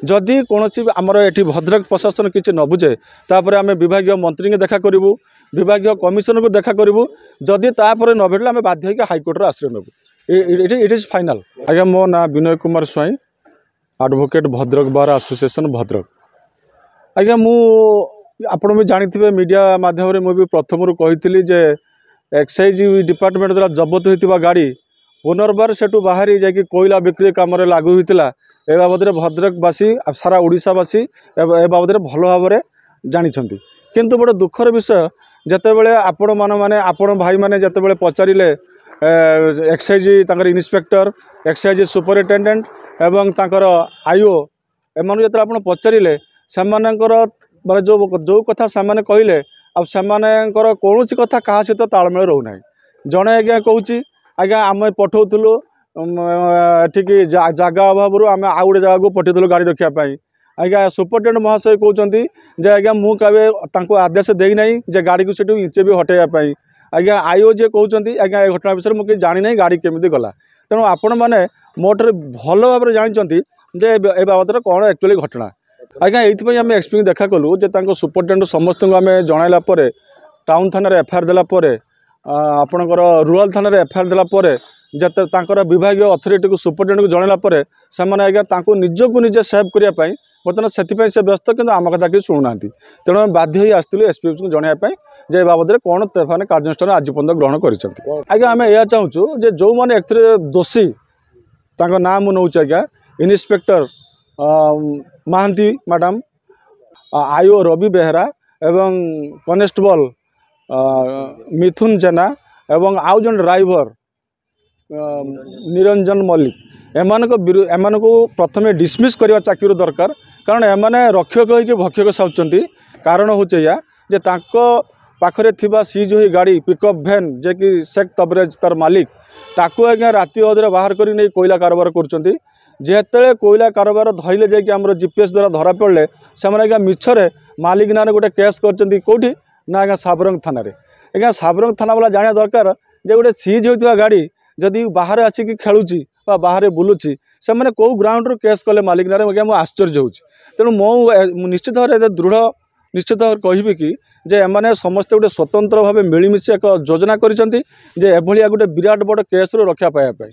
जदि कौन आमर ये भद्रक प्रशासन किसी न बुझे तापर आम विभाग मंत्री के देखा करूँ विभाग कमिशनर को देखा करूँ जदि तापर न भेटले आम बाध्य हाइकोर्टर आश्रय नेबू इट इज फाइनाल। आज्ञा मो ना Vinay Kumar Swain advocate Bhadrak bar association Bhadrak. आज्ञा आपण भी जानी मीडिया माध्यम मुझे प्रथम कही जे एक्साइज डिपार्टमेंट द्वारा जबत होता गाड़ी पुनर्बार सेठू बाहरी जाकि कोयला बिक्री काम लागू होता ए बाबद भद्रकवासी सारा ओडिशावासी ए बाबद भल भाव जानी किंतु बड़े दुखर विषय जितेबाला आपण मैंने आपण भाई मैंने जितेबाला पचारे एक्साइज इन्स्पेक्टर एक्साइज सुपरिटेडेंट एवं तांकर आईओ एम जो पचारे से माने जो कथा से कहले आर कौन कथा क्या सहित तालमेल रोना जड़े आज्ञा कौच आज्ञा आम पठाऊलु ठीक जगह अभाव आम आउ गोटे जगह पठेलु गाड़ी रखापी आज्ञा सुपरिटेडेंट महाशय कहते आज्ञा मुझे आदेश देना जे गाड़ी को सीटू इंचे भी हटेवाई आज्ञा आईओ जे कहते आज्ञा ए घटना विषय मुझे जानी ना गाड़ी केमी गला तेणु आपण मैंने मोटे भल भाव जानते ए बाबद कौन एक्चुअली घटना आज्ञा ये आम एक्सपी देखा कलु सुपरिटेडेंट समस्त आम जनइला टाउन थाना एफआईआर देलापर आपणकर रूराल थाना एफआईआर देलापर जते विभाग अथॉरिटी को सुपरिटेडेंट को जनइला आज्ञा निजक निजे सेव करने बर्तमान से व्यस्त कि आम कथा कि शुणुना तेणु बाध्य आसलु एसपी को जनवाई जे बाबद कौन कार्यानुष्ठान आज पर्यटन ग्रहण कर आज्ञा आम यह चाहूँ जे जो मैंने एक दोषी ना मुझे आज्ञा inspector Mohanty madam IO Ravi Behera एवं कनेस्टेबल मिथुन जेना एवं आउ जन ड्राइवर निरंजन मल्लिक एमान को प्रथमे डिसमिस करवा चाकरी दरकार कारण एमाने रक्षक होकर भक्षक साउचंती कारण होचे या जे ताको पाखरे थिबा सीज होई गाड़ी पिकअप वैन जे कि शेख तबरेज तार मालिक ताको आज्ञा राति अधरे बाहर करी नहीं कोयला कारोबार करचंती जेते कोयला कारोबार धइले जे कि हमर जीपीएस द्वारा धरा पड़ले से आज्ञा मिछरे मालिक नाने गोटे केस करचंती कोठी ना आज्ञा साबरंग थाना रे आज्ञा साबरंग थाना वाला जानिया दरकार जे गोटे सीज होइतबा गाड़ी जदि बाहर आसिक खेलुची बाहर बुलूची से मैंने कौ ग्राउंड रू केस कले मालिक ना मुझे आश्चर्य हो तेणु मो निश्चित भाव दृढ़ निश्चित भाव कहि कि जे एमाने समस्ते गोटे स्वतंत्र भाव मिलमिशि एक योजना करिसेंती जे एभलिया गोटे विराट बड़ केस रू रक्षा पाइबा।